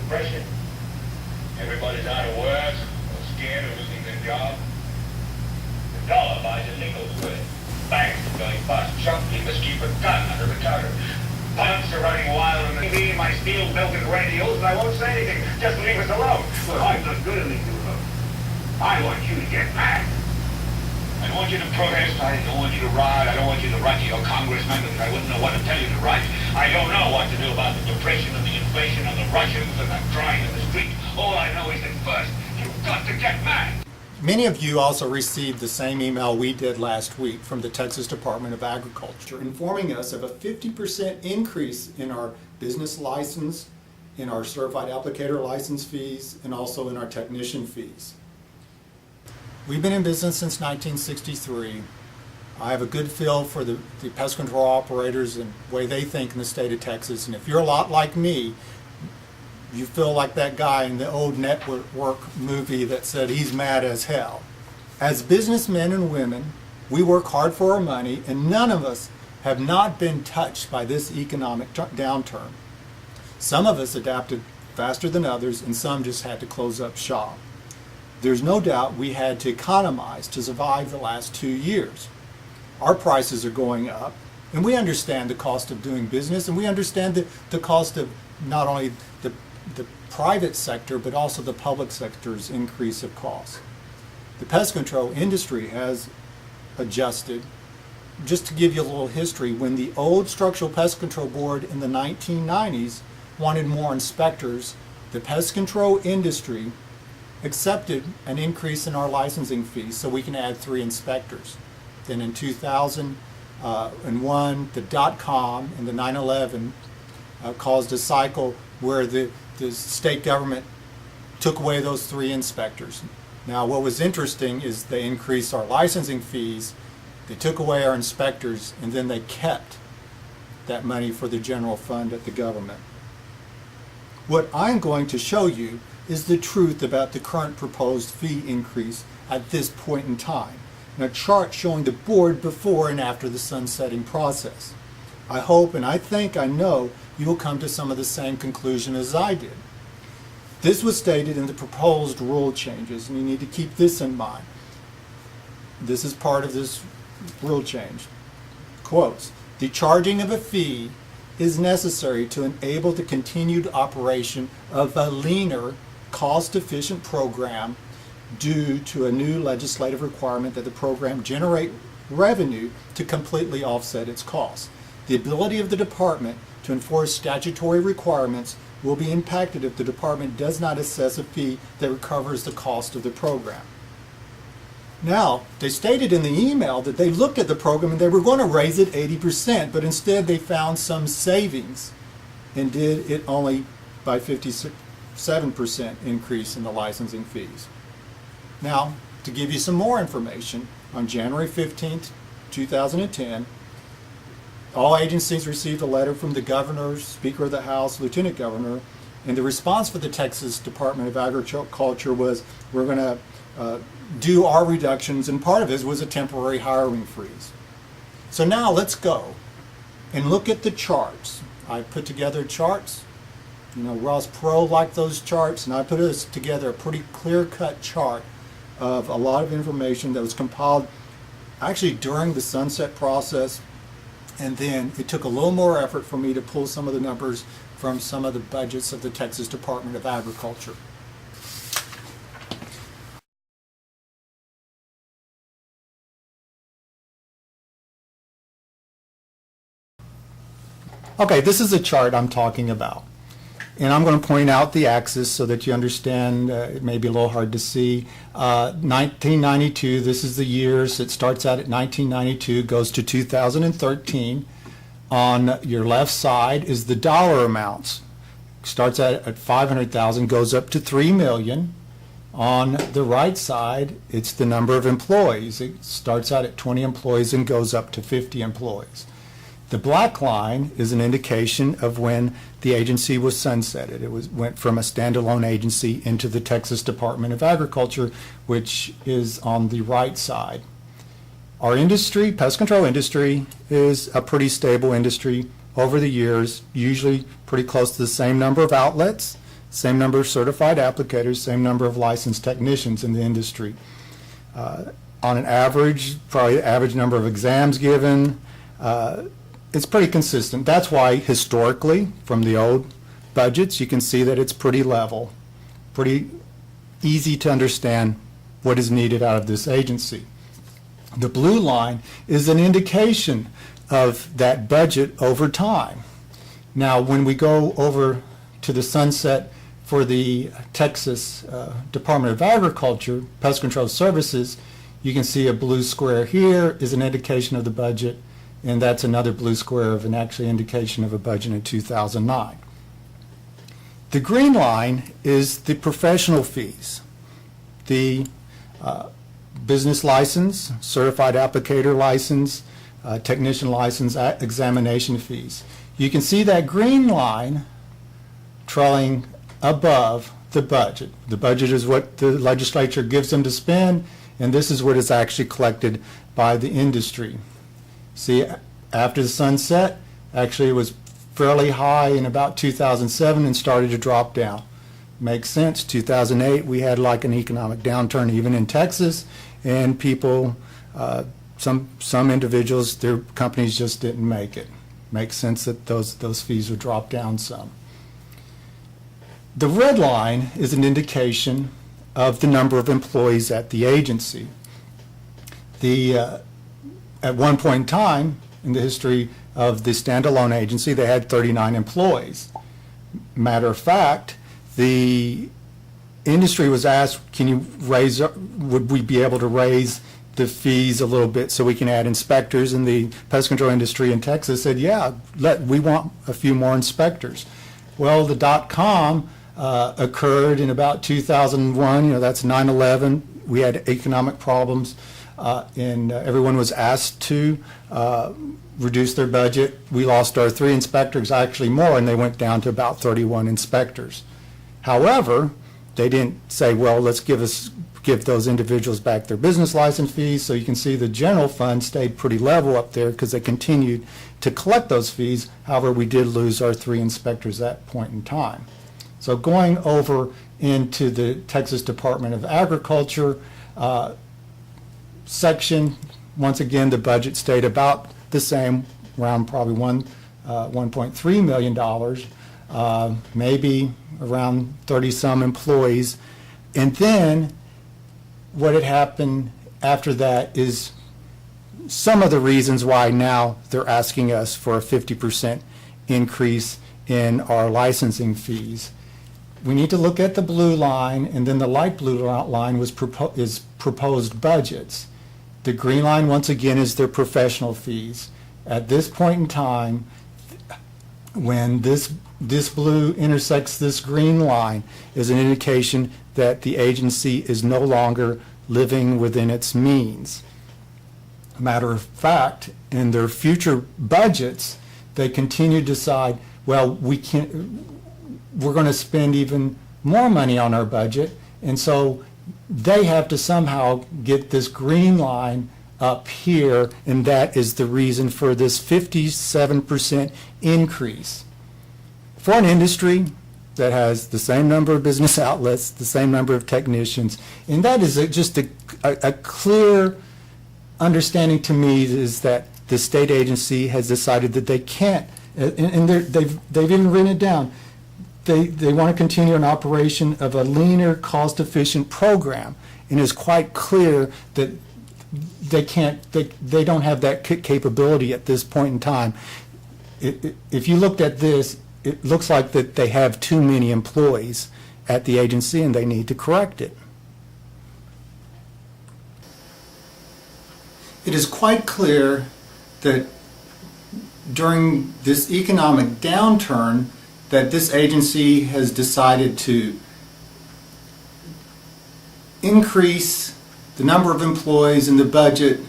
depression. Everybody's out of work or scared of losing their job. The dollar buys a nickel's worth. Banks are going bust. Shopkeepers keep a gun under the counter. Punks are running wild on the TV, my steel-belted radios, and I won't say anything. Just leave us alone. Look, I'm not good at leaving you alone. I want you to get mad. I don't want you to protest. I don't want you to riot. I don't want you to write to your congressman because I wouldn't know what to tell you to write. I don't know what to do about the depression and the inflation and the Russians and the crying in the street. All I know is that first, you've got to get mad. Many of you also received the same email we did last week from the Texas Department of Agriculture informing us of a 50% increase in our business license, in our certified applicator license fees, and also in our technician fees. We've been in business since 1963. I have a good feel for the pest control operators and the way they think in the state of Texas. And if you're a lot like me, you feel like that guy in the old network movie that said he's mad as hell. As businessmen and women, we work hard for our money, and none of us have not been touched by this economic downturn. Some of us adapted faster than others, and some just had to close up shop. There's no doubt we had to economize to survive the last 2 years. Our prices are going up, and we understand the cost of doing business, and we understand the cost of not only the private sector, but also the public sector's increase of costs. The pest control industry has adjusted. Just to give you a little history, when the old Structural Pest Control Board in the 1990s wanted more inspectors, the pest control industry accepted an increase in our licensing fees so we can add 3 inspectors. Then in 2001, the .com and the 9/11 caused a cycle where the state government took away those 3 inspectors. Now what was interesting is they increased our licensing fees, they took away our inspectors, and then they kept that money for the general fund at the government. What I'm going to show you is the truth about the current proposed fee increase at this point in time, and a chart showing the board before and after the sunsetting process. I hope and I think I know you will come to some of the same conclusion as I did. This was stated in the proposed rule changes, and you need to keep this in mind. This is part of this rule change. Quotes, "The charging of a fee is necessary to enable the continued operation of a leaner, cost-efficient program due to a new legislative requirement that the program generate revenue to completely offset its costs. The ability of the department to enforce statutory requirements will be impacted if the department does not assess a fee that recovers the cost of the program." Now, they stated in the email that they looked at the program and they were going to raise it 80%, but instead they found some savings and did it only by 57% increase in the licensing fees. Now, to give you some more information, on January 15th, 2010, all agencies received a letter from the governor, Speaker of the House, Lieutenant Governor, and the response for the Texas Department of Agriculture was, we're going to do our reductions, and part of it was a temporary hiring freeze. So now let's go and look at the charts. I put together charts. You know, Ross Perot liked those charts, and I put together a pretty clear-cut chart of a lot of information that was compiled actually during the sunset process. And then it took a little more effort for me to pull some of the numbers from some of the budgets of the Texas Department of Agriculture. Okay, this is a chart I'm talking about. And I'm going to point out the axis so that you understand. It may be a little hard to see. 1992, this is the years. It starts out at 1992, goes to 2013. On your left side is the dollar amounts. Starts at 500,000, goes up to 3 million. On the right side, it's the number of employees. It starts out at 20 employees and goes up to 50 employees. The black line is an indication of when the agency was sunsetted. It went from a standalone agency into the Texas Department of Agriculture, which is on the right side. Our industry, pest control industry, is a pretty stable industry over the years, usually pretty close to the same number of outlets, same number of certified applicators, same number of licensed technicians in the industry. On an average, probably average number of exams given, it's pretty consistent. That's why historically, from the old budgets, you can see that it's pretty level, pretty easy to understand what is needed out of this agency. The blue line is an indication of that budget over time. Now, when we go over to the sunset for the Texas Department of Agriculture, Pest Control Services, you can see a blue square here is an indication of the budget, and that's another blue square of an actual indication of a budget in 2009. The green line is the professional fees, the business license, certified applicator license, technician license, examination fees. You can see that green line trailing above the budget. The budget is what the legislature gives them to spend, and this is what is actually collected by the industry. See, after the sunset, actually it was fairly high in about 2007 and started to drop down. Makes sense. 2008, we had like an economic downturn even in Texas, and people, some individuals, their companies just didn't make it. Makes sense that those fees would drop down some. The red line is an indication of the number of employees at the agency. At one point in time in the history of the standalone agency, they had 39 employees. Matter of fact, the industry was asked, would we be able to raise the fees a little bit so we can add inspectors? And the pest control industry in Texas said, yeah, we want a few more inspectors. Well, the .com occurred in about 2001, that's 9/11. We had economic problems, and everyone was asked to reduce their budget. We lost our 3 inspectors, actually more, and they went down to about 31 inspectors. However, they didn't say, well, let's give those individuals back their business license fees. So you can see the general fund stayed pretty level up there because they continued to collect those fees. However, we did lose our 3 inspectors at that point in time. So going over into the Texas Department of Agriculture section, once again, the budget stayed about the same, around probably $1.3 million, maybe around 30-some employees. And then what had happened after that is some of the reasons why now they're asking us for a 50% increase in our licensing fees. We need to look at the blue line, and then the light blue line is proposed budgets. The green line, once again, is their professional fees. At this point in time, when this blue intersects this green line, is an indication that the agency is no longer living within its means. Matter of fact, in their future budgets, they continue to decide, well, we're going to spend even more money on our budget, and so they have to somehow get this green line up here, and that is the reason for this 57% increase. For an industry that has the same number of business outlets, the same number of technicians, and that is just a clear understanding to me is that the state agency has decided that they can't, and they've even written it down, they want to continue an operation of a leaner, cost-efficient program, and it's quite clear that they don't have that capability at this point in time. If you looked at this, it looks like that they have too many employees at the agency and they need to correct it. It is quite clear that during this economic downturn that this agency has decided to increase the number of employees in the budget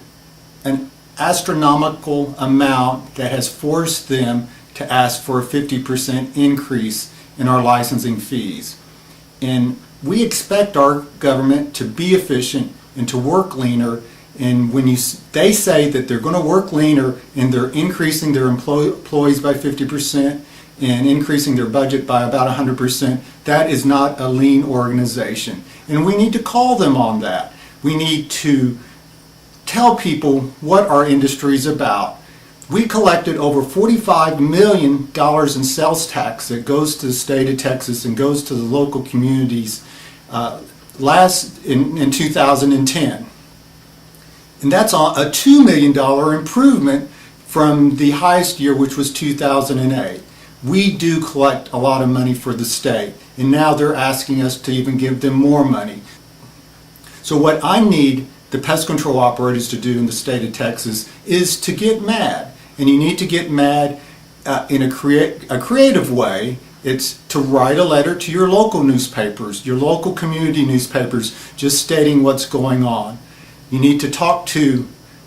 an astronomical amount that has forced them to ask for a 50% increase in our licensing fees. And we expect our government to be efficient and to work leaner, and when they say that they're going to work leaner and they're increasing their employees by 50%, and increasing their budget by about 100%, that is not a lean organization. And we need to call them on that. We need to tell people what our industry is about. We collected over $45 million in sales tax that goes to the state of Texas and goes to the local communities in 2010. And that's a $2 million improvement from the highest year, which was 2008. We do collect a lot of money for the state, and now they're asking us to even give them more money. So what I need the pest control operators to do in the state of Texas is to get mad. And you need to get mad in a creative way. It's to write a letter to your local newspapers, your local community newspapers, just stating what's going on. You need to talk to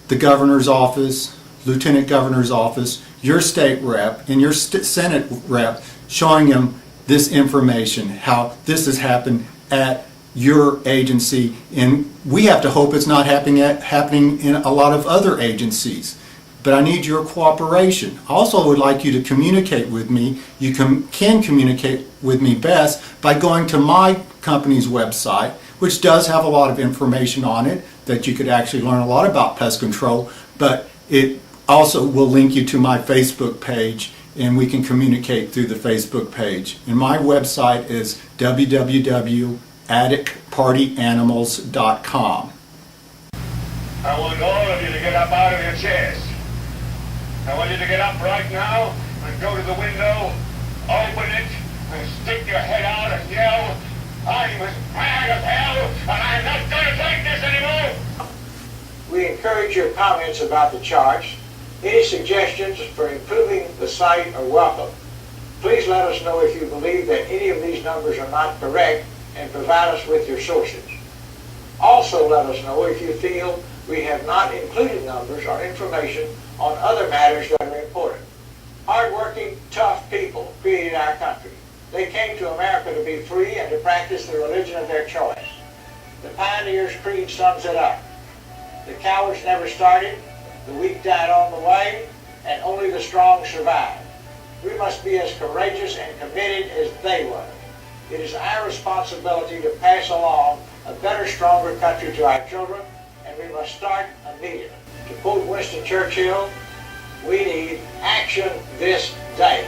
the governor's office, lieutenant governor's office, your state rep, and your Senate rep, showing them this information, how this has happened at your agency, and we have to hope it's not happening in a lot of other agencies. But I need your cooperation. I also would like you to communicate with me. You can communicate with me best by going to my company's website, which does have a lot of information on it that you could actually learn a lot about pest control, but it also will link you to my Facebook page, and we can communicate through the Facebook page. And my website is www.atticpartyanimals.com. I want all of you to get up out of your chairs. I want you to get up right now and go to the window, open it, and stick your head out and yell, "I'm as mad as hell, and I'm not going to take this anymore!" We encourage your comments about the charts. Any suggestions for improving the site are welcome. Please let us know if you believe that any of these numbers are not correct and provide us with your sources. Also let us know if you feel we have not included numbers or information on other matters that are important. Hard-working, tough people created our country. They came to America to be free and to practice the religion of their choice. The Pioneer's Creed sums it up. The cowards never started, the weak died on the way, and only the strong survived. We must be as courageous and committed as they were. It is our responsibility to pass along a better, stronger country to our children, and we must start immediately. To quote Winston Churchill, we need action this day.